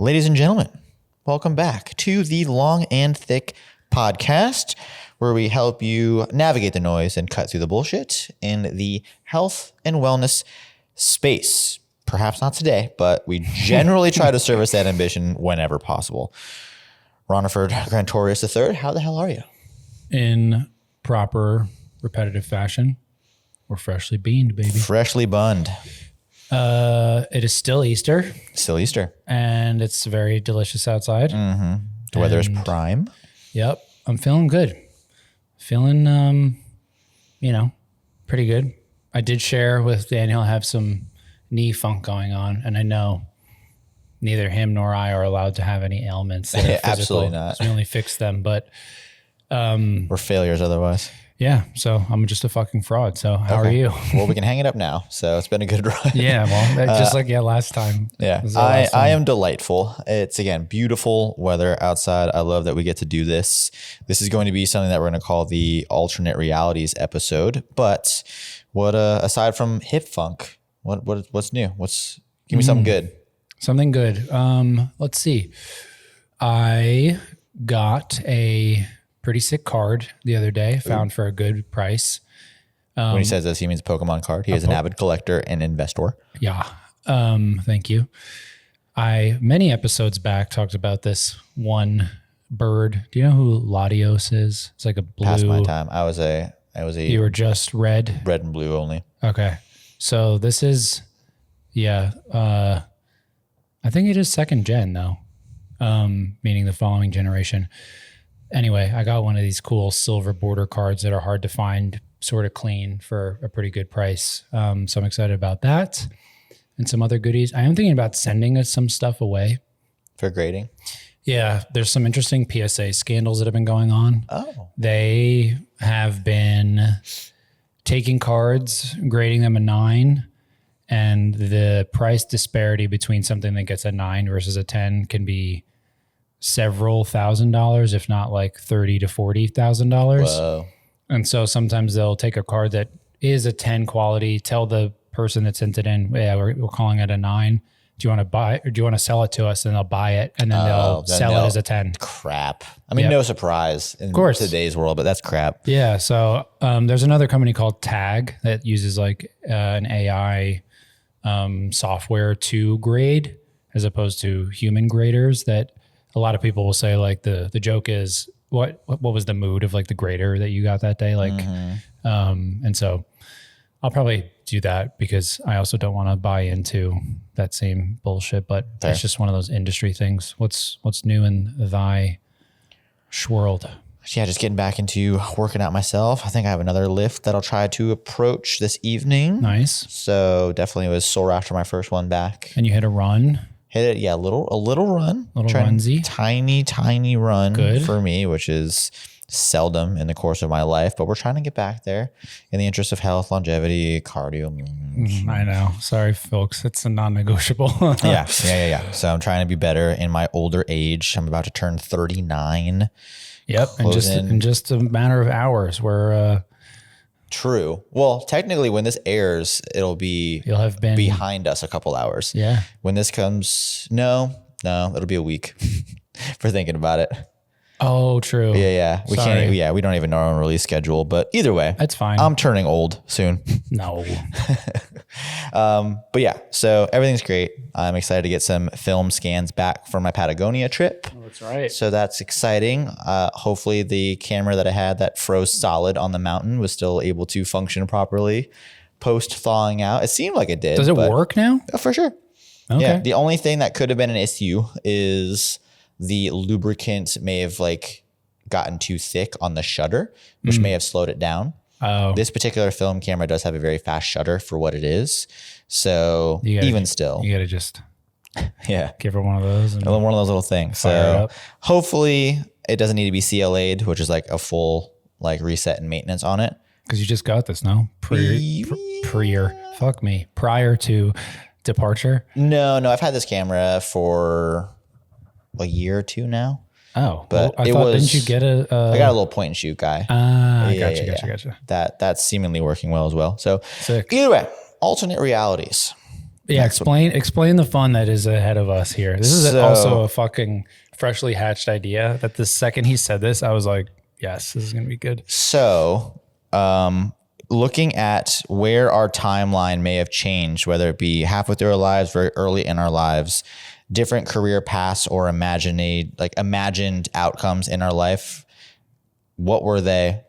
Ladies and gentlemen, welcome back to the Long and Thick podcast, where we help you navigate the noise and cut through the bullshit in the health and wellness space. Perhaps not today, but we generally try to service that ambition whenever possible. Roniford Grantorius III, how the hell are you? In proper repetitive fashion. We're freshly beaned, baby. Freshly bunned. It is still Easter. Still Easter. And it's very delicious outside. Mm-hmm. The weather is prime. Yep. I'm feeling good. Feeling, pretty good. I did share with Daniel, I have some knee funk going on, and I know neither him nor I are allowed to have any ailments that are physical. Absolutely not. So we only fix them, but we're failures otherwise. yeah, so I'm just a fucking fraud. So how are you? Well, we can hang it up now. So it's been a good run. Yeah, well, just like last time. Yeah, I am delightful. It's, again, beautiful weather outside. I love that we get to do this. This is going to be something that we're going to call the alternate realities episode. But what, aside from hip funk, what's new? Give me something good. Something good. Let's see. I got a pretty sick card the other day, found for a good price. When he says this, he means Pokemon card. He is an avid collector and investor. Yeah. Thank you. I, many episodes back, talked about this one bird. Do you know who Latios is? It's like a blue. Past my time. I was a. You were just red? Red and blue only. Okay. So this is, I think it is second gen though, meaning the following generation. Anyway, I got one of these cool silver border cards that are hard to find, sort of clean for a pretty good price. So I'm excited about that and some other goodies. I am thinking about sending us some stuff away. For grading? Yeah, there's some interesting PSA scandals that have been going on. Oh. They have been taking cards, grading them a 9, and the price disparity between something that gets a 9 versus a 10 can be several $1,000s, if not like $30,000 to $40,000. Whoa. And so sometimes they'll take a card that is a 10 quality, tell the person that sent it in, yeah, we're calling it a 9. Do you want to buy it, or do you want to sell it to us? And they'll buy it, and then they'll sell it as a 10. Crap. I mean, no surprise in today's world, but that's crap. Yeah. So there's another company called Tag that uses like an AI software to grade as opposed to human graders. That a lot of people will say like the joke is what was the mood of like the grader that you got that day? Like, and so I'll probably do that because I also don't want to buy into that same bullshit, but it's just one of those industry things. What's new in thy world? Yeah, just getting back into working out myself. I think I have another lift that I'll try to approach this evening. Nice. So definitely was sore after my first one back. And you hit a run? Hit it, yeah, a little run. Little runsy. Tiny run for me, which is seldom in the course of my life, but we're trying to get back there in the interest of health, longevity, cardio. I know. Sorry, folks. It's a non-negotiable. Yeah. So I'm trying to be better in my older age. I'm about to turn 39. Yep. And in just a matter of hours, we're true. Well, technically when this airs, you'll have been behind us a couple hours. Yeah. When this comes, no, it'll be a week for thinking about it. Oh, true. Yeah. We can't. Yeah, we don't even know our own release schedule. But either way, that's fine. I'm turning old soon. No. But yeah, so everything's great. I'm excited to get some film scans back from my Patagonia trip. Oh, that's right. So that's exciting. Hopefully the camera that I had that froze solid on the mountain was still able to function properly post thawing out. It seemed like it did. Does it work now? Oh, for sure. Okay. Yeah. The only thing that could have been an issue is the lubricant may have like gotten too thick on the shutter, which may have slowed it down. Oh. This particular film camera does have a very fast shutter for what it is. So even still, you got to just Yeah. Give her one of those. And one of those little things. So hopefully it doesn't need to be CLA'd, which is like a full like reset and maintenance on it. Because you just got this, no? Prior to departure? No. I've had this camera for a year or two now. Oh, but didn't you get a? I got a little point and shoot guy. Gotcha. That's seemingly working well as well. So sick. Either way, alternate realities. Yeah, explain the fun that is ahead of us here. This is also a fucking freshly hatched idea that the second he said this, I was like, yes, this is going to be good. So, looking at where our timeline may have changed, whether it be halfway through our lives, very early in our lives, different career paths or imagined outcomes in our life, what were they?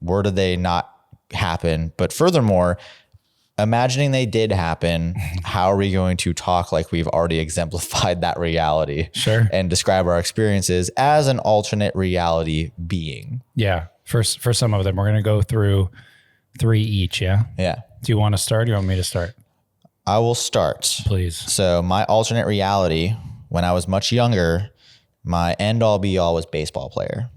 Where did they not happen? But furthermore, imagining they did happen, how are we going to talk like we've already exemplified that reality? Sure. And describe our experiences as an alternate reality being? Yeah. For some of them, we're going to go through 3 each. Yeah. Yeah. Do you want to start? Or do you want me to start? I will start. Please. So my alternate reality, when I was much younger, my end all be all was baseball player.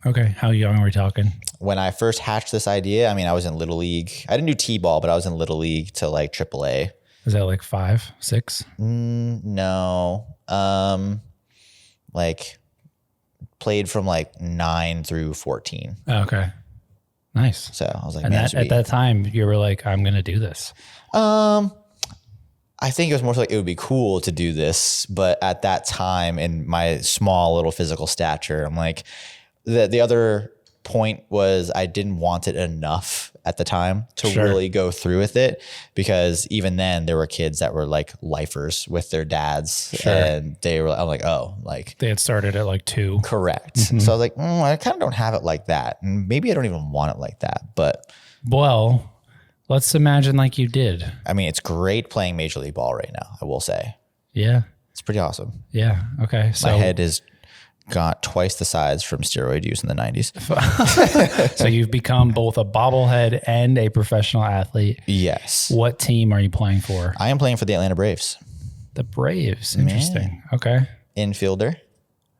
Okay. How young are we talking? When I first hatched this idea, I mean, I was in Little League. I didn't do T-ball, but I was in Little League to like AAA. Is that like 5, 6? No. Like played from like 9 through 14. Okay. Nice. So I was like, And man, at that time, you were like, I'm going to do this. I think it was more like it would be cool to do this, but at that time in my small little physical stature, I'm like, the other point was I didn't want it enough at the time to really go through with it, because even then there were kids that were like lifers with their dads, and I'm like, oh, like they had started at like 2. Correct. So I was like, I kind of don't have it like that, and maybe I don't even want it like that. But well, let's imagine like you did. I mean, it's great playing Major League Ball right now, I will say. Yeah. It's pretty awesome. Yeah. Okay. So my head is got twice the size from steroid use in the 90s. So you've become both a bobblehead and a professional athlete. Yes. What team are you playing for? I am playing for the Atlanta Braves. The Braves. Interesting. Okay. Infielder.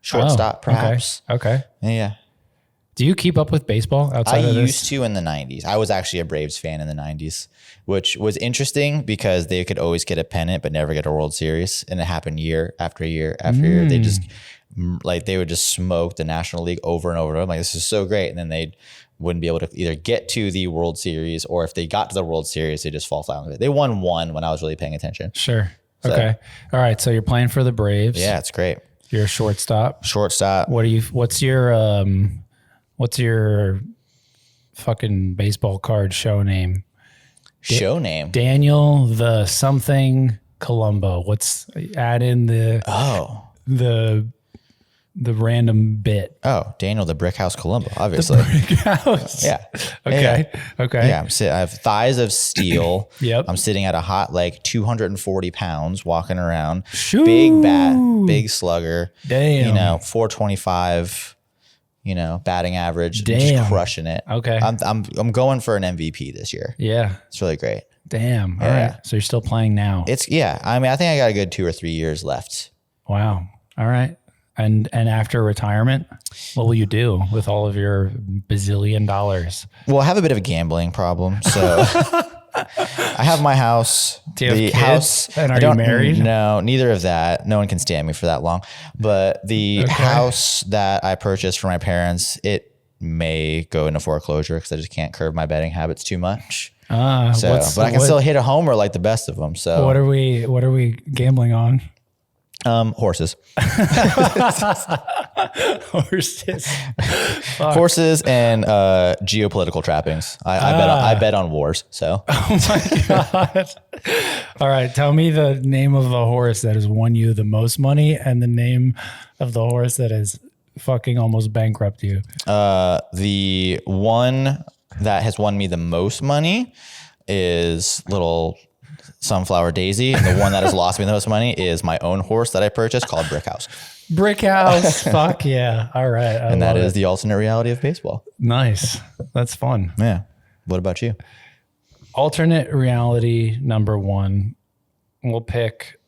Shortstop, perhaps. Okay. Yeah. Do you keep up with baseball outside of this? I used to in the 90s. I was actually a Braves fan in the 90s, which was interesting because they could always get a pennant but never get a World Series. And it happened year after year after year. They just they would just smoke the National League over and over. I'm like, this is so great. And then they wouldn't be able to either get to the World Series, or if they got to the World Series, they just fall flat on it. They won one when I was really paying attention. Sure. Okay. All right. So you're playing for the Braves. Yeah, it's great. You're a shortstop. Shortstop. What's your fucking baseball card show name? Daniel the something Colombo. Add in the random bit. Oh, Daniel the Brick House Colombo, obviously. The Brick House. Yeah. Okay. Yeah. Okay. Yeah, I have thighs of steel. Yep. I'm sitting at a hot like 240 pounds, walking around. Shoo. Big bat, big slugger. Damn. 425. Batting average. Damn. Just crushing it. Okay. I'm going for an MVP this year. Yeah. It's really great. Damn. All right. So you're still playing now. I mean, I think I got a good 2 or 3 years left. Wow. All right. And after retirement, what will you do with all of your bazillion dollars? Well, I have a bit of a gambling problem. So I have my house. Do you have kids? House. And are you married? No, neither of that. No one can stand me for that long. But the house that I purchased for my parents, it may go into foreclosure because I just can't curb my betting habits too much. But I can still hit a homer like the best of them. So what are we gambling on? Horses. Horses and geopolitical trappings. I bet on wars. So. Oh my God. All right. Tell me the name of the horse that has won you the most money and the name of the horse that has fucking almost bankrupt you. The one that has won me the most money is little Sunflower Daisy, and the one that has lost me the most money is my own horse that I purchased called Brick House. Brick House. Fuck yeah. All right. And that is the alternate reality of baseball. Nice. That's fun. Yeah. What about you? Alternate reality number 1. We'll pick,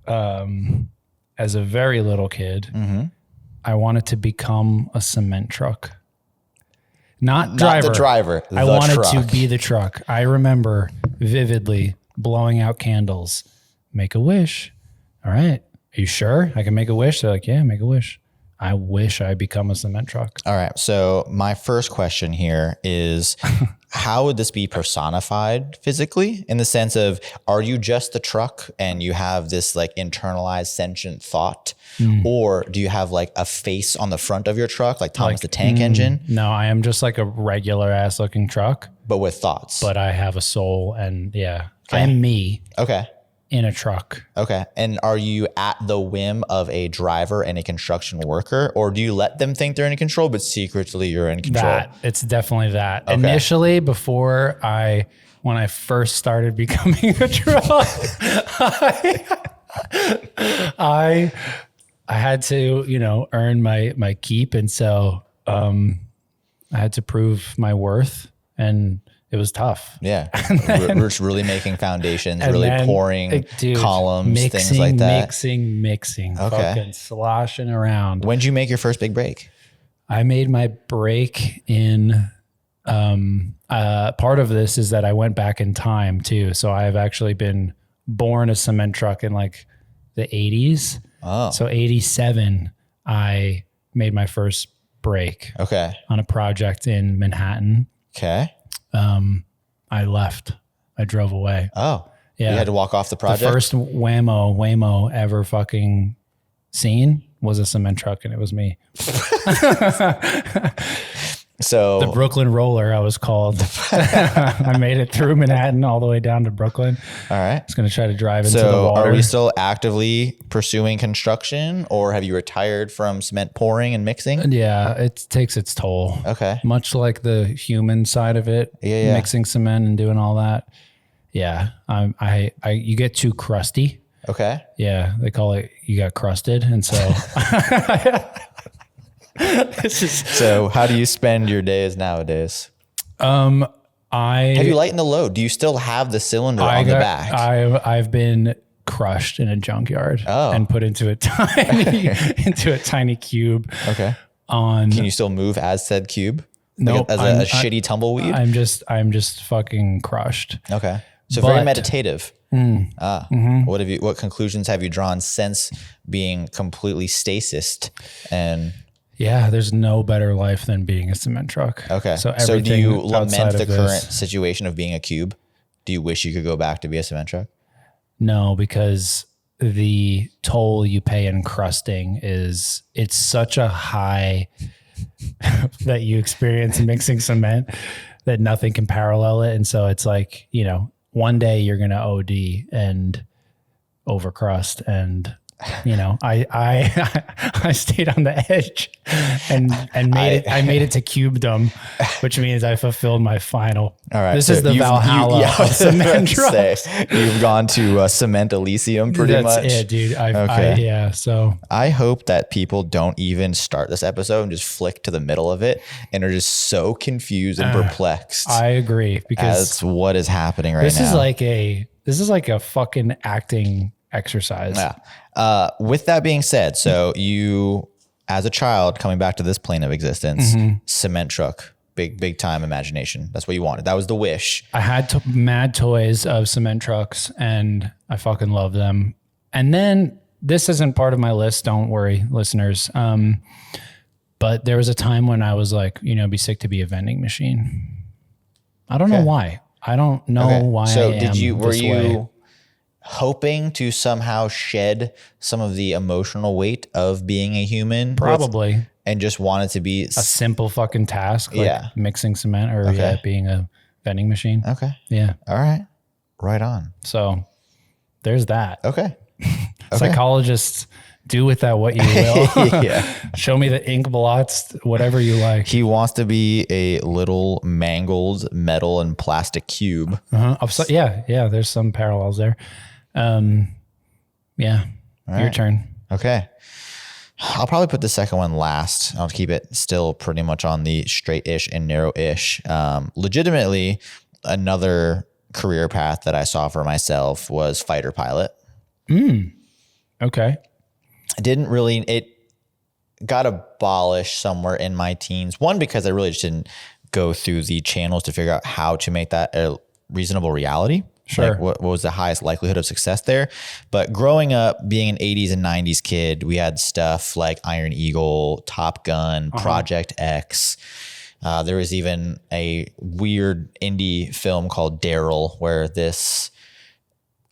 as a very little kid, I wanted to become a cement truck. Not driver. The driver. I wanted to be the truck. I remember vividly blowing out candles. Make a wish. All right. Are you sure I can make a wish? They're like, yeah, make a wish. I wish I become a cement truck. All right. So my first question here is, how would this be personified physically, in the sense of, are you just the truck and you have this like internalized sentient thought? Or do you have like a face on the front of your truck, like Thomas the Tank Engine, No, I am just like a regular ass looking truck, but with thoughts? but I have a soul, and I am me Okay. in a truck. Okay. And are you at the whim of a driver and a construction worker, or do you let them think they're in control, but secretly you're in control? It's definitely that. Okay. Initially, when I first started becoming a truck, I had to, earn my keep. And so, I had to prove my worth, and it was tough. Yeah. We're just really making foundations, really pouring columns, things like that. Mixing, fucking sloshing around. When did you make your first big break? I made my break in, part of this is that I went back in time too. So I've actually been born a cement truck in like the 80s. Oh. So 87, I made my first break. Okay. On a project in Manhattan. Okay. I left. I drove away. Oh. Yeah. You had to walk off the project? The first Waymo ever fucking seen was a cement truck, and it was me. So the Brooklyn Roller, I was called. I made it through Manhattan all the way down to Brooklyn. All right. I was going to try to drive into the water. Are we still actively pursuing construction, or have you retired from cement pouring and mixing? Yeah, it takes its toll. Okay. Much like the human side of it, mixing cement and doing all that. Yeah, you get too crusty. Okay. Yeah, they call it you got crusted, and so. So how do you spend your days nowadays? Have you lightened the load? Do you still have the cylinder on the back? I've been crushed in a junkyard and put into a tiny cube. Okay. Can you still move as said cube? No, as a shitty tumbleweed? I'm just fucking crushed. Okay. So very meditative. What conclusions have you drawn since being completely stasis and... Yeah, there's no better life than being a cement truck. Okay. So do you lament the current situation of being a cube? Do you wish you could go back to be a cement truck? No, because the toll you pay in crusting it's such a high that you experience mixing cement that nothing can parallel it. And so it's like, one day you're going to OD and overcrust, and I stayed on the edge and made it to cubedom, which means I fulfilled my final. All right. This is the Valhalla of cement trucks. You've gone to Cement Elysium pretty much. That's it, dude. So I hope that people don't even start this episode and just flick to the middle of it and are just so confused and perplexed. I agree, because that's what is happening right now. This is like a fucking acting exercise. Yeah. With that being said, so you, as a child, coming back to this plane of existence, cement truck, big time imagination. That's what you wanted. That was the wish. I had mad toys of cement trucks, and I fucking love them. And then this isn't part of my list. Don't worry, listeners. But there was a time when I was like, it'd be sick to be a vending machine. I don't know why. I don't know why. So were you hoping to somehow shed some of the emotional weight of being a human? Probably. And just wanted to be a simple fucking task, like mixing cement or being a vending machine. Okay. Yeah. All right. Right on. So there's that. Okay. Psychologists, do with that what you will. Show me the ink blots, whatever you like. He wants to be a little mangled metal and plastic cube. Yeah. There's some parallels there. Your turn. Okay. I'll probably put the second one last. I'll keep it still pretty much on the straight-ish and narrow-ish. Legitimately, another career path that I saw for myself was fighter pilot. Okay. It got abolished somewhere in my teens. One, because I really just didn't go through the channels to figure out how to make that a reasonable reality. Sure. Like what was the highest likelihood of success there? But growing up, being an 80s and 90s kid, we had stuff like Iron Eagle, Top Gun, Project X. There was even a weird indie film called Daryl, where this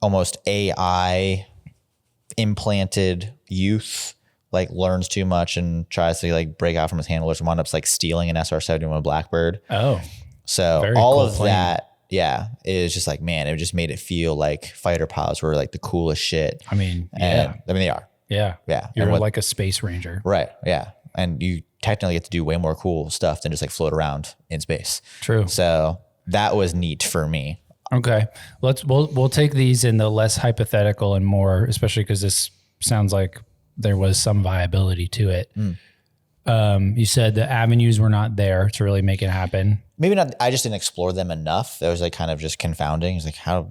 almost AI implanted youth like learns too much and tries to like break out from his handlers and winds up like stealing an SR-71 Blackbird. Oh, so very all cool of plane. that, yeah, it was just like, man, it just made it feel like fighter pilots were like the coolest shit. I mean, And I mean, they are. yeah. Yeah. You're And like a space ranger. right. Yeah. And you technically get to do way more cool stuff than just like float around in space. True. So that was neat for me. Okay. We'll take these in the less hypothetical and more, especially because this sounds like there was some viability to it. You said the avenues were not there to really make it happen. Maybe not. I just didn't explore them enough. It was like kind of just confounding. It's like, how,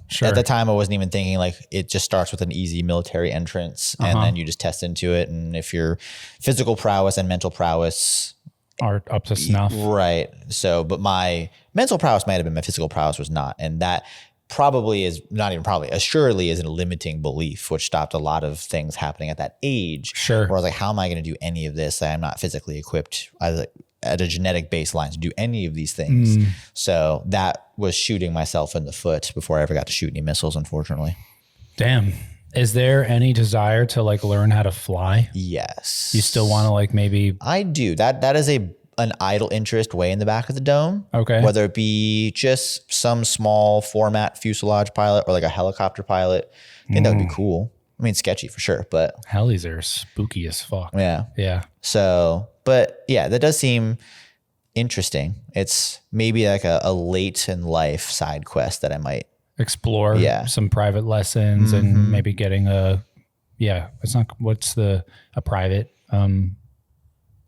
Sure. at the time I wasn't even thinking like it just starts with an easy military entrance and then you just test into it. And if your physical prowess and mental prowess Are up to snuff. right. So, but my mental prowess might have been, my physical prowess was not. And that probably is not even probably, assuredly is a limiting belief, which stopped a lot of things happening at that age. Sure. Where I was like, how am I going to do any of this? I'm not physically equipped at a genetic baseline to do any of these things. So that was shooting myself in the foot before I ever got to shoot any missiles, unfortunately. Damn. Is there any desire to like learn how to fly? Yes. You still want to like maybe? I do. That is an idle interest way in the back of the dome. Okay. Whether it be just some small format fuselage pilot or like a helicopter pilot. I think that would be cool. I mean, sketchy for sure, but Helis are spooky as fuck. yeah. Yeah. So, but yeah, that does seem interesting. It's maybe like a late in life side quest that I might Explore some private lessons and maybe getting it's not, a private,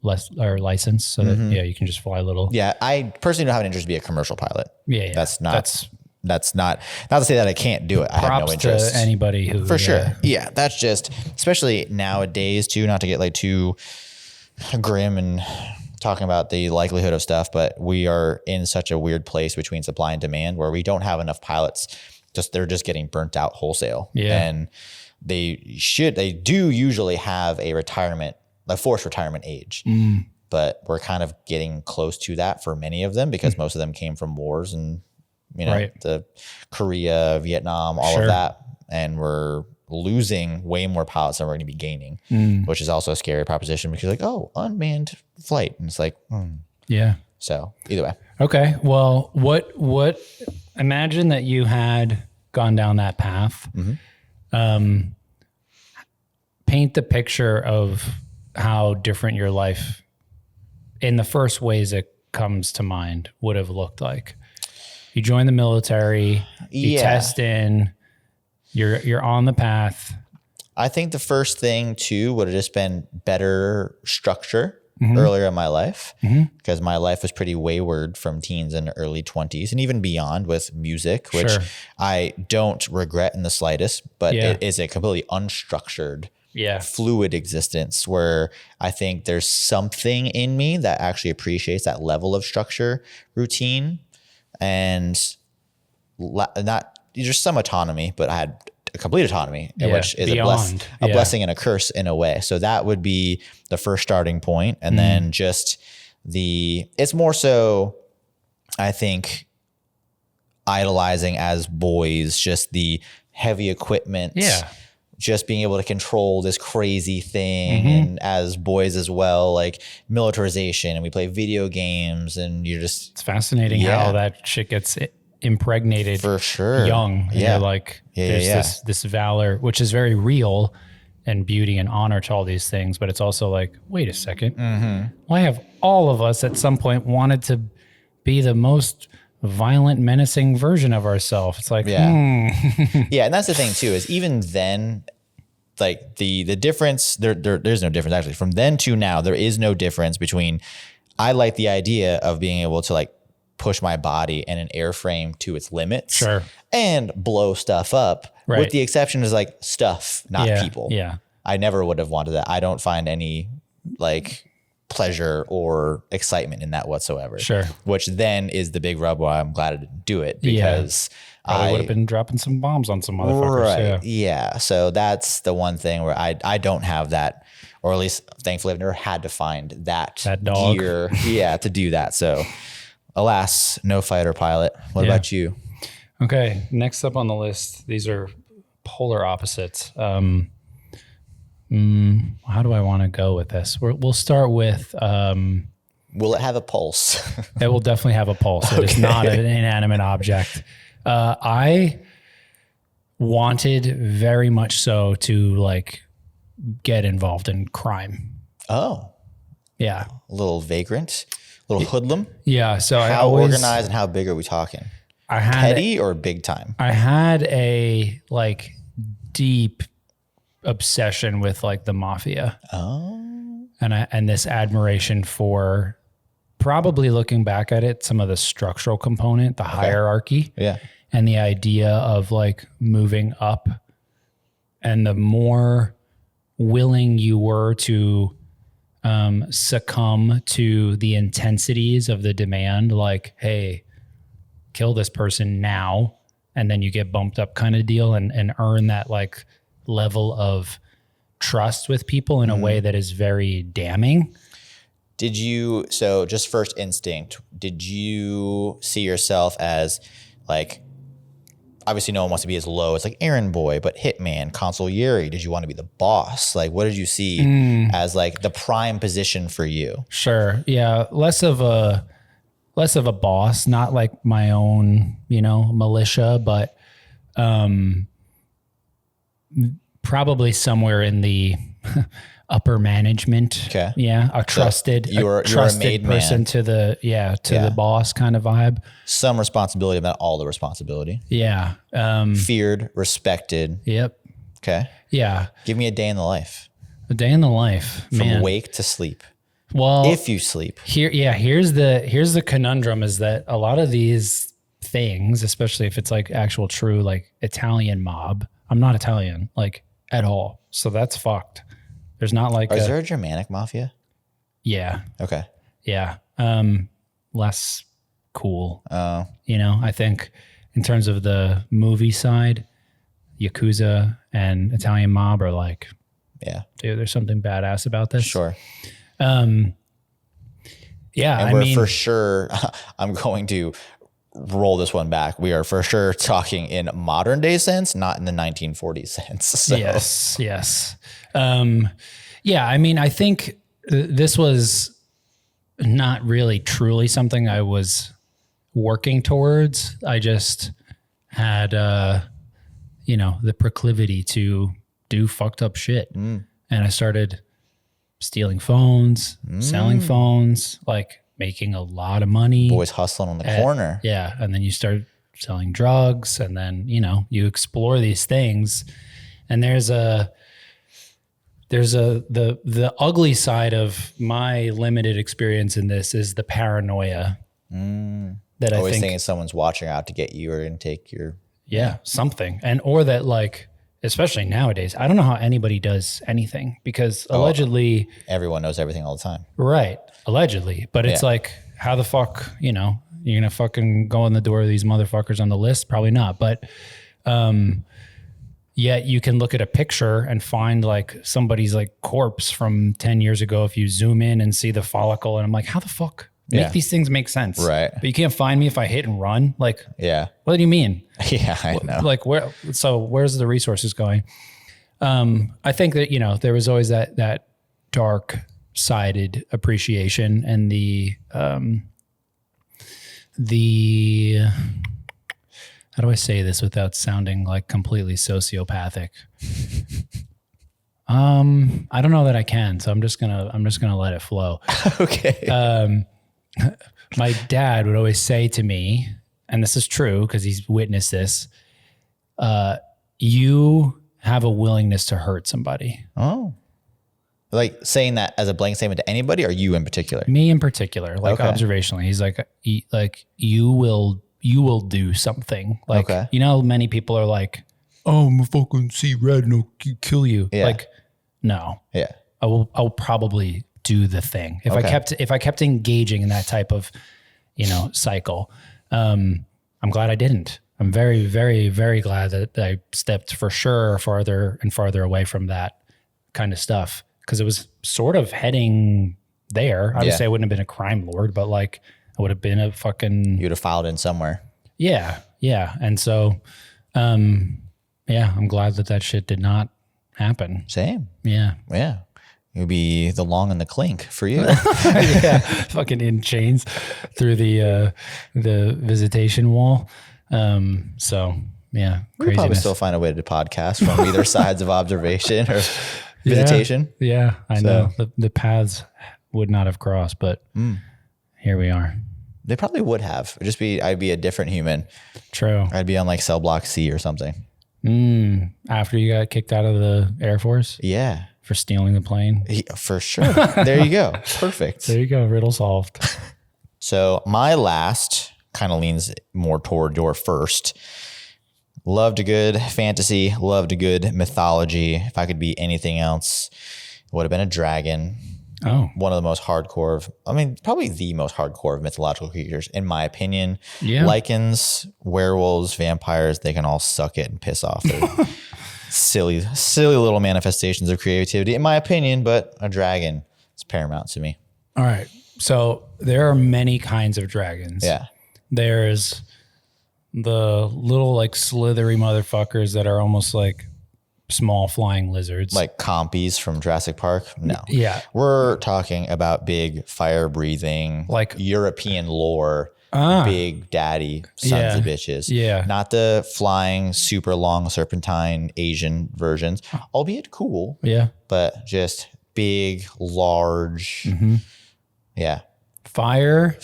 license so that you can just fly a little. Yeah, I personally don't have an interest to be a commercial pilot. Yeah. That's not to say that I can't do it. I have no interest. To anybody who For sure. Yeah, that's just, especially nowadays too, not to get like too grim and talking about the likelihood of stuff, but we are in such a weird place between supply and demand where we don't have enough pilots. They're just getting burnt out wholesale. Yeah. And they do usually have a forced retirement age, but we're kind of getting close to that for many of them because most of them came from wars and, the Korea, Vietnam, all of that. And we're losing way more pilots than we're going to be gaining, which is also a scary proposition because like, oh, unmanned flight. And it's like, Yeah. So either way. Okay. Well, what imagine that you had gone down that path. Paint the picture of how different your life in the first ways it comes to mind would have looked like. You join the military, you test in, you're on the path. I think the first thing too would have just been better structure earlier in my life because my life was pretty wayward from teens and early 20s and even beyond with music, which I don't regret in the slightest, but it is a completely unstructured, fluid existence where I think there's something in me that actually appreciates that level of structure, routine, and not just some autonomy, but I had a complete autonomy, which is a blessing and a curse in a way. So that would be the first starting point. And then just it's more so, I think, idolizing as boys, just the heavy equipment, just being able to control this crazy thing. And as boys as well, like militarization, and we play video games and it's fascinating how that shit gets impregnated for sure young. And you're like, there's this valor, which is very real, and beauty and honor to all these things. But it's also like, wait a second. Why have all of us at some point wanted to be the most violent, menacing version of ourselves? It's like, and that's the thing too, is even then, like the difference, there's no difference actually. From then to now, there is no difference between, I like the idea of being able to like push my body and an airframe to its limits and blow stuff up, with the exception is like stuff, not people. I never would have wanted that. I don't find any like pleasure or excitement in that whatsoever. Which then is the big rub why I'm glad I didn't do it, because Probably would have been dropping some bombs on some motherfuckers. Right. Yeah. So that's the one thing where I don't have that, or at least thankfully I've never had to find that dog gear. Yeah, to do that. So alas, no fighter pilot. What about you? Okay. Next up on the list, these are polar opposites. How do I want to go with this? We'll start with, will it have a pulse? it will definitely have a pulse. It is not an inanimate object. I wanted very much so to like get involved in crime. Oh, yeah. A little vagrant, a little hoodlum. Yeah. So how organized and how big are we talking? I had petty or big time? I had a like deep obsession with like the mafia. Oh. And this admiration for, probably looking back at it, some of the structural component, the hierarchy. Yeah. And the idea of like moving up, and the more willing you were to succumb to the intensities of the demand, like, hey, kill this person now, and then you get bumped up kind of deal, and earn that like level of trust with people in a way that is very damning. So just first instinct, did you see yourself as like, obviously no one wants to be as low as like errand boy, but hitman, consigliere? Did you want to be the boss? Like, what did you see as like the prime position for you? Sure. Yeah. Less of a boss, not like my own, militia, but probably somewhere in the upper management. Okay. Yeah. A trusted, you're a made person man. to the boss kind of vibe. Some responsibility, but not all the responsibility. Yeah. Feared, respected. Yep. Okay. Yeah. Give me a day in the life. A day in the life, from wake to sleep. Well, if you sleep. Here's the conundrum, is that a lot of these things, especially if it's like actual true like Italian mob, I'm not Italian like at all, so that's fucked. There's not like is there a Germanic mafia? Yeah. Okay. Yeah. Less cool. Oh. I think in terms of the movie side, Yakuza and Italian mob are like, yeah, dude, there's something badass about this. Sure. Yeah. And we're for sure, I'm going to roll this one back. We are for sure talking in modern day sense, not in the 1940s sense. So. Yes. Yeah. I mean, I think this was not really truly something I was working towards. I just had, the proclivity to do fucked up shit. And I started stealing phones, selling phones, like making a lot of money. Boys hustling on the corner. Yeah. And then you start selling drugs, and then, you explore these things, and the ugly side of my limited experience in this is the paranoia that always I think thinking someone's watching out to get you or and take your, something. And, or that like, especially nowadays, I don't know how anybody does anything, because allegedly everyone knows everything all the time. Right. Allegedly. But it's like, how the fuck, you're going to fucking go in the door of these motherfuckers on the list? Probably not. But, yet you can look at a picture and find like somebody's like corpse from 10 years ago. If you zoom in and see the follicle, and I'm like, how the fuck make these things make sense? Right. But you can't find me if I hit and run. Like, what do you mean? Yeah, I know. Like where's the resources going? I think that, there was always that dark sided appreciation, and the how do I say this without sounding like completely sociopathic? I don't know that I can, so I'm just gonna let it flow. Okay. My dad would always say to me, and this is true because he's witnessed this, you have a willingness to hurt somebody. Oh. Like saying that as a blank statement to anybody, or you in particular? Me in particular, like observationally. He's like, you will do something. Like, many people are like, oh, I'm gonna fucking see red and I'll kill you. Yeah. Like, no. Yeah. I'll probably do the thing. If I kept engaging in that type of, cycle, I'm glad I didn't. I'm very, very, very glad that I stepped for sure farther and farther away from that kind of stuff, because it was sort of heading there. Obviously, I wouldn't have been a crime lord, but like I would have been a fucking... You'd have filed in somewhere. Yeah, yeah. And so, yeah, I'm glad that shit did not happen. Same. Yeah. Yeah. It would be the long and the clink for you. Yeah, fucking in chains through the visitation wall. So yeah, We'd probably craziness. still find a way to podcast from either sides of observation or visitation. Yeah, I know. The paths would not have crossed, but here we are. They probably would have. I'd be a different human. True. I'd be on like cell block C or something. After you got kicked out of the Air Force? Yeah. For stealing the plane? Yeah, for sure. There you go. Perfect. There you go. Riddle solved. So my last kind of leans more toward your first. Loved a good fantasy, loved a good mythology. If I could be anything else, it would have been a dragon. Oh. One of the most hardcore probably the most hardcore of mythological creatures, in my opinion. Yeah. Lycans, werewolves, vampires, they can all suck it and piss off. They're silly little manifestations of creativity, in my opinion, but a dragon is paramount to me. All right. So there are many kinds of dragons. Yeah. There's the little like slithery motherfuckers that are almost like small flying lizards. Like compies from Jurassic Park? No. Yeah. We're talking about big fire breathing, Like European lore, big daddy sons of bitches. Yeah. Not the flying super long serpentine Asian versions, albeit cool. Yeah. But just big, large. Yeah. Fire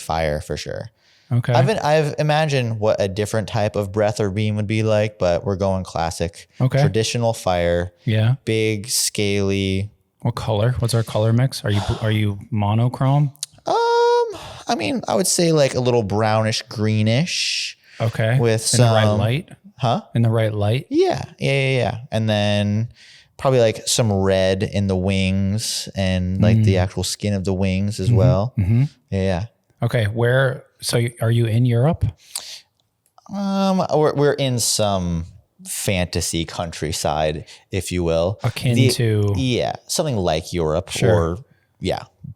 For sure. Okay. I've imagined what a different type of breath or beam would be like, but we're going classic. Okay. Traditional fire. Yeah. Big, scaly. What color? What's our color mix? Are you monochrome? I would say like a little brownish, greenish. Okay. With in the right light? Huh? In the right light? Yeah. And then probably like some red in the wings and like the actual skin of the wings as well. Yeah. Okay. So are you in Europe? We're in some fantasy countryside, if you will. Akin to... Yeah, something like Europe. Sure.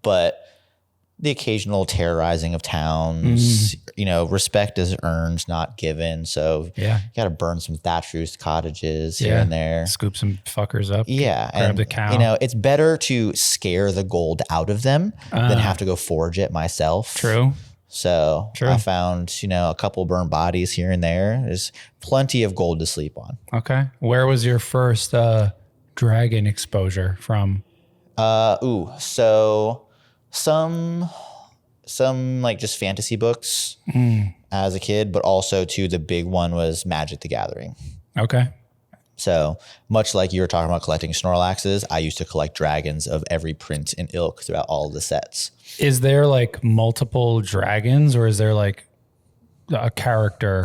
But the occasional terrorizing of towns, respect is earned, not given. So you got to burn some thatch roof cottages here and there. Scoop some fuckers up. Yeah. Grab the cow. It's better to scare the gold out of them than have to go forge it myself. True. So I found, a couple burned bodies here and there. There's plenty of gold to sleep on. Okay. Where was your first dragon exposure from? So some like just fantasy books as a kid, but also too the big one was Magic the Gathering. Okay. So much like you were talking about collecting Snorlaxes, I used to collect dragons of every print and ilk throughout all of the sets. Is there like multiple dragons, or is there like a character?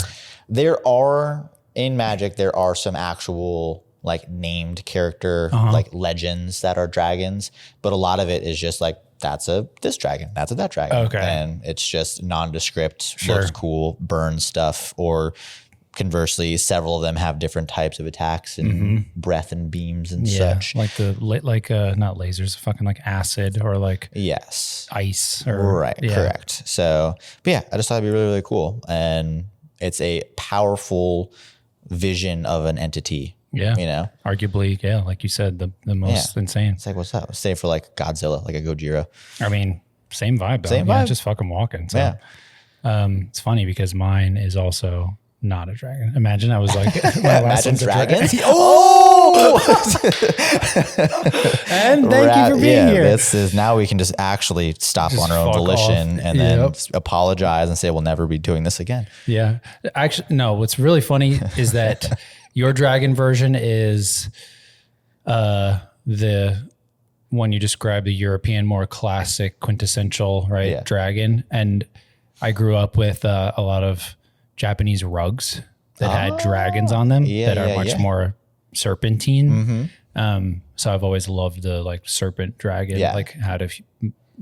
In Magic, there are some actual like named character, like legends that are dragons, but a lot of it is just like, that's this dragon, that's that dragon. Okay. And it's just nondescript, looks cool, burns stuff, or conversely, several of them have different types of attacks and breath and beams and such. Like not lasers, fucking like acid or like ice. Or, correct. So, but yeah, I just thought it'd be really, really cool. And it's a powerful vision of an entity. Yeah. Arguably, like you said, the most insane. It's like, what's up? Say for like Godzilla, like a Gojira. I mean, same vibe though. Same vibe. Just fucking walking. So it's funny because mine is also not a dragon. Imagine I was like, my last one's dragons. Oh! And thank you for being here. This is now we can just actually stop on our own volition and then apologize and say we'll never be doing this again. Yeah. Actually, no, what's really funny is that your dragon version is the one you described, the European, more classic, quintessential, dragon. And I grew up with a lot of Japanese rugs that had dragons on them that are much more serpentine. So I've always loved the like serpent dragon, like had a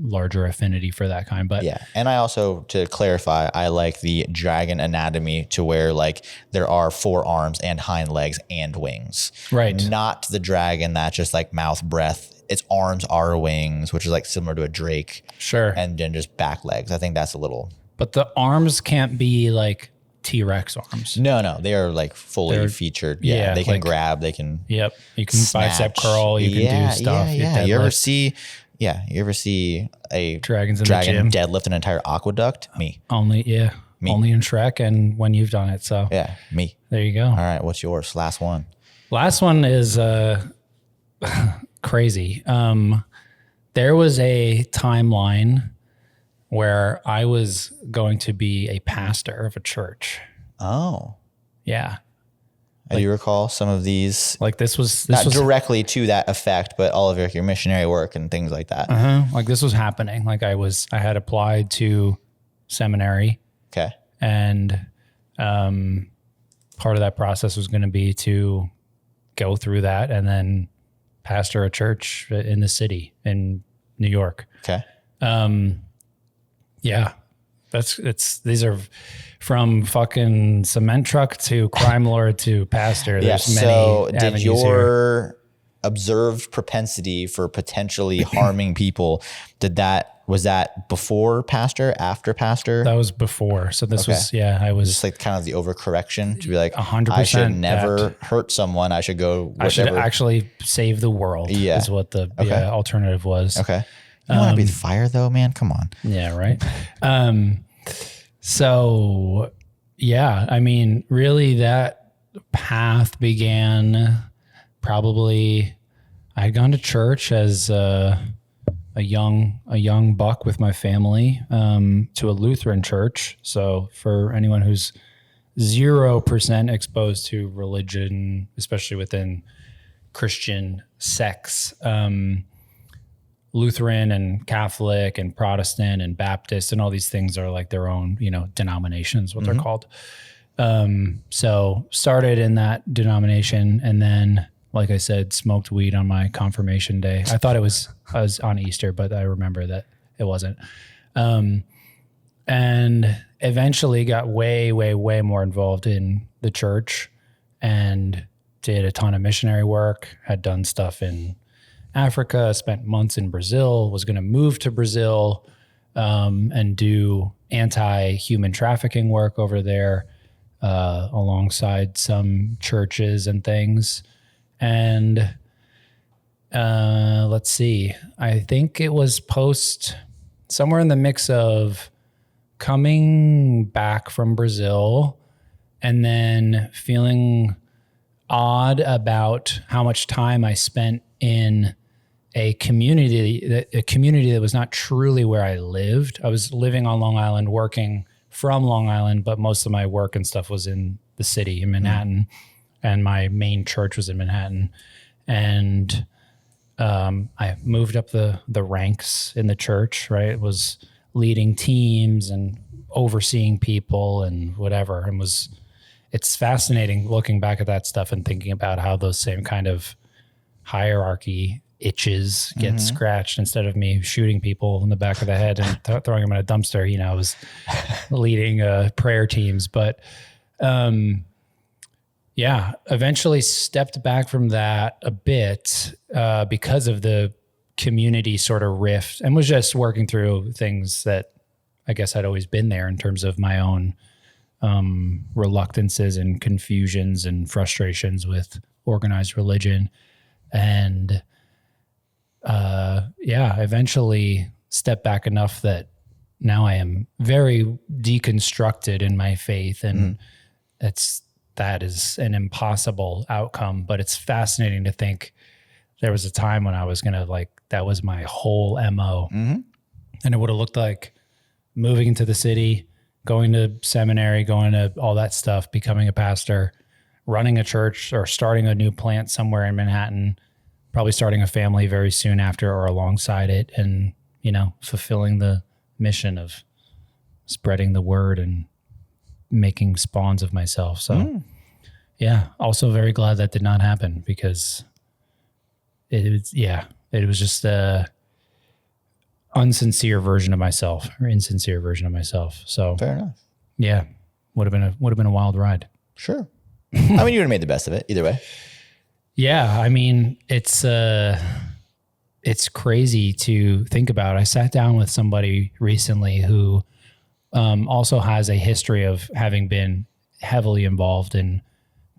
larger affinity for that kind. But Yeah. And I also, to clarify, I like the dragon anatomy to where like there are 4 arms and hind legs and wings. Right. Not the dragon that's just like mouth breath. Its arms are wings, which is like similar to a drake. Sure. And then just back legs. I think that's a little. But the arms can't be like T-Rex arms. No. They are like fully featured. Yeah. They can grab. They can. Yep. You can snatch. bicep curl. You can do stuff. Yeah. You ever see a Dragons in dragon the gym? deadlift an entire aqueduct? Me. Only in Shrek and when you've done it. So Yeah. Me. there you go. All right. What's yours? Last one. Last one is crazy. There was a timeline where I was going to be a pastor of a church. Oh. Yeah. Do you recall some of these? Like this was Not directly to that effect, but all of your missionary work and things like that. like this was happening. Like I had applied to seminary. Okay. And part of that process was going to be to go through that and then pastor a church in the city in New York. Okay. Yeah, these are from fucking cement truck to crime lord to pastor. There's many. So did avenues your observed propensity for potentially harming people, was that before pastor, after pastor? That was before. So this was, I was just like kind of the overcorrection to be like, 100%. I should never hurt someone. I should go. I should actually save the world. Yeah. Is what the alternative was. Okay. You want to breathe fire though, man? Come on. Yeah. Right. So yeah, I mean, really that path began probably, I had gone to church as a young buck with my family, to a Lutheran church. So for anyone who's 0% exposed to religion, especially within Christian sects, Lutheran and Catholic and Protestant and Baptist and all these things are like their own, denominations, what they're called. So started in that denomination and then, like I said, smoked weed on my confirmation day. I thought I was on Easter, but I remember that it wasn't. And eventually got way, way, way more involved in the church and did a ton of missionary work, had done stuff in Africa, spent months in Brazil, was going to move to Brazil and do anti-human trafficking work over there alongside some churches and things. And let's see, I think it was somewhere in the mix of coming back from Brazil and then feeling odd about how much time I spent in a community that was not truly where I lived. I was living on Long Island, working from Long Island, but most of my work and stuff was in the city in Manhattan, and my main church was in Manhattan. And I moved up the ranks in the church, right? Was leading teams and overseeing people and whatever. And it's fascinating looking back at that stuff and thinking about how those same kind of hierarchy itches get scratched instead of me shooting people in the back of the head and throwing them in a dumpster. I was leading prayer teams, but eventually stepped back from that a bit because of the community sort of rift, and was just working through things that I guess I'd always been there in terms of my own reluctances and confusions and frustrations with organized religion. And eventually stepped back enough that now I am very deconstructed in my faith, and that is an impossible outcome. But it's fascinating to think there was a time when I was going to that was my whole MO. And it would have looked like moving into the city, going to seminary, going to all that stuff, becoming a pastor, running a church or starting a new plant somewhere in Manhattan, probably starting a family very soon after or alongside it, and, fulfilling the mission of spreading the word and making spawns of myself. So also very glad that did not happen, because it was just unsincere version of myself or insincere version of myself. So Fair enough. yeah, would have been a wild ride. Sure. I mean, you would have made the best of it either way. Yeah, I mean, it's crazy to think about. I sat down with somebody recently who also has a history of having been heavily involved in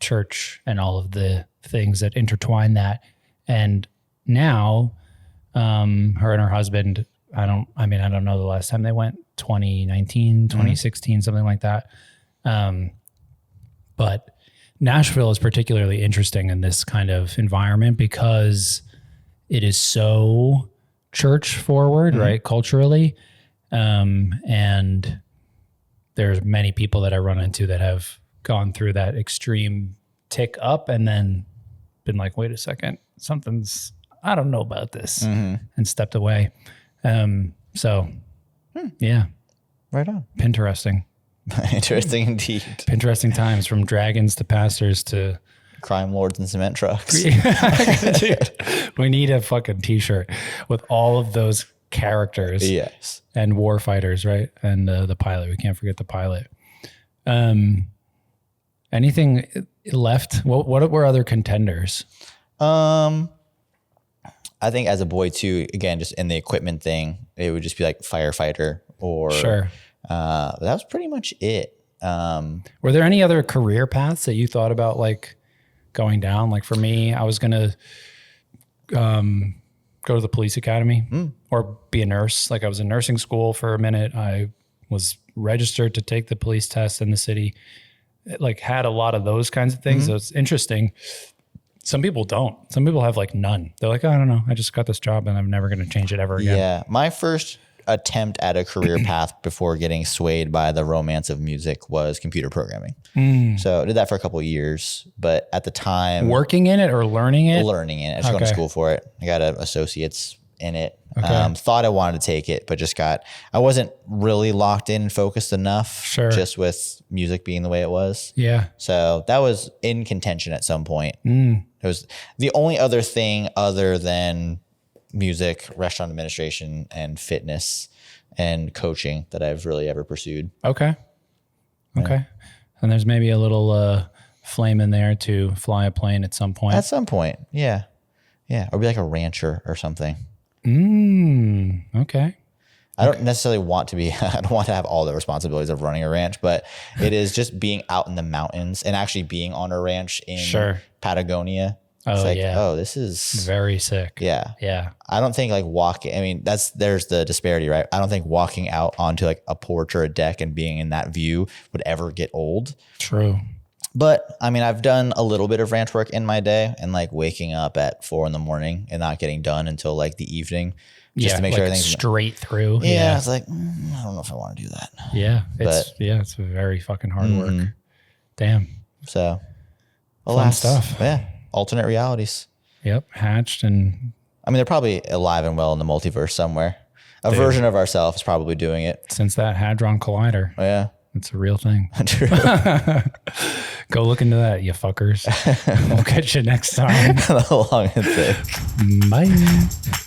church and all of the things that intertwine that. And now, her and her husband, I don't know the last time they went, 2019, 2016, something like that. But Nashville is particularly interesting in this kind of environment because it is so church forward, right? Culturally. And there's many people that I run into that have gone through that extreme tick up and then been like, wait a second, I don't know about this, and stepped away. So yeah. Right on. Pinteresting. Interesting indeed. Interesting times, from dragons to pastors to crime lords and cement trucks. Dude, we need a fucking t-shirt with all of those characters. Yes. And war fighters, right? And the pilot. We can't forget the pilot. Anything left? What were other contenders? I think as a boy too, again, just in the equipment thing, it would just be like firefighter or Sure. That was pretty much it. Were there any other career paths that you thought about like going down? Like for me, I was gonna go to the police academy or be a nurse. Like I was in nursing school for a minute. I was registered to take the police test in the city. It like had a lot of those kinds of things. So it's interesting. Some people don't. Some people have like none. They're like, oh, I don't know. I just got this job and I'm never going to change it ever again. Yeah. My first attempt at a career path before getting swayed by the romance of music was computer programming. So I did that for a couple of years, but at the time, Working in it or learning it? learning it, I just going to school for it. I got an associate's in it. Okay. Thought I wanted to take it, but I wasn't really locked in and focused enough just with music being the way it was. Yeah. So that was in contention at some point. It was the only other thing other than music, restaurant administration, and fitness and coaching that I've really ever pursued. Okay. Okay. And there's maybe a little flame in there to fly a plane at some point. At some point. Yeah. Yeah. Or be like a rancher or something. Okay. I don't necessarily want to be, I don't want to have all the responsibilities of running a ranch, but it is just being out in the mountains and actually being on a ranch in Patagonia. It's this is very sick. Yeah. Yeah. I don't think like walking, I mean, there's the disparity, right? I don't think walking out onto like a porch or a deck and being in that view would ever get old. True. But I mean, I've done a little bit of ranch work in my day and like waking up at 4 a.m. and not getting done until like the evening just to make sure everything's straight through. Yeah. It's like, I don't know if I want to do that. Yeah. It's very fucking hard work. Damn. So fun stuff. Yeah. Alternate realities. Yep. Hatched and. I mean, they're probably alive and well in the multiverse somewhere. A version of ourselves is probably doing it. Since that Hadron Collider. Oh, yeah. It's a real thing. True. Go look into that, you fuckers. We'll catch you next time. Long and thick. Bye.